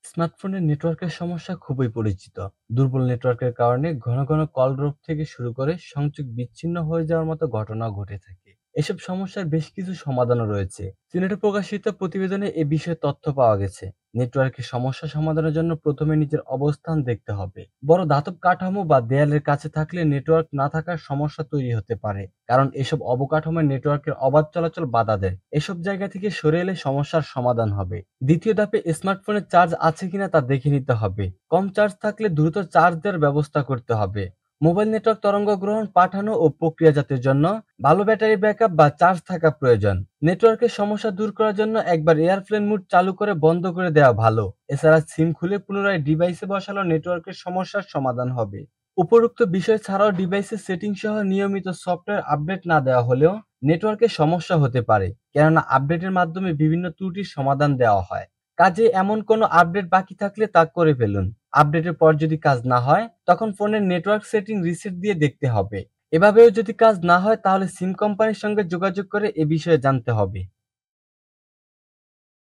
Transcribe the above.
স্মার্টফোনের নেটওয়ার্কের সমস্যা খুবই পরিচিত। দুর্বল নেটওয়ার্কের কারণে ঘন ঘন কল ড্রপ থেকে শুরু করে সংযোগ বিচ্ছিন্ন হয়ে যাওয়ার মতো ঘটনাও ঘটে থাকে। এসব সমস্যার বেশ কিছু সমাধানও রয়েছে। সিলেটে প্রকাশিত প্রতিবেদনে এ বিষয়ে তথ্য পাওয়া গেছে। নেটওয়ার্কের সমস্যা সমাধানের জন্য প্রথমে নিজের অবস্থান দেখতে হবে। বড় ধাতব কাঠামো বা দেয়ালের কাছে থাকলে নেটওয়ার্ক না থাকার সমস্যা তৈরি হতে পারে, কারণ এসব অবকাঠামো নেটওয়ার্কের অবাধ চলাচল বাধা দেয়। এসব জায়গা থেকে সরে এলে সমস্যার সমাধান হবে। দ্বিতীয় ধাপে স্মার্টফোনে চার্জ আছে কিনা তা দেখে নিতে হবে। কম চার্জ থাকলে দ্রুত চার্জ দেওয়ার ব্যবস্থা করতে হবে। মোবাইল নেটওয়ার্ক তরঙ্গ গ্রহণ, পাঠানো ও প্রক্রিয়াজাতের জন্য ভালো ব্যাটারি ব্যাকআপ বা চার্জ থাকা প্রয়োজন। নেটওয়ার্কের সমস্যা দূর করার জন্য একবার এয়ারপ্লেন মোড চালু করে বন্ধ করে দেওয়া ভালো। এছাড়া সিম খুলে পুনরায় ডিভাইসে বসালেও নেটওয়ার্কের সমস্যার সমাধান হবে। উপরোক্ত বিষয় ছাড়াও ডিভাইসের সেটিং সহ নিয়মিত সফটওয়্যার আপডেট না দেওয়া হলেও নেটওয়ার্কের সমস্যা হতে পারে, কেননা আপডেটের মাধ্যমে বিভিন্ন ত্রুটির সমাধান দেওয়া হয়। কাজে এমন কোনো আপডেট বাকি থাকলে তা করে ফেলুন। আপডেটের পর যদি কাজ না হয়, তখন ফোনের নেটওয়ার্ক সেটিং রিসেট দিয়ে দেখতে হবে। এভাবেও যদি কাজ না হয়, তাহলে সিম কোম্পানির সঙ্গে যোগাযোগ করে এ বিষয়ে জানতে হবে।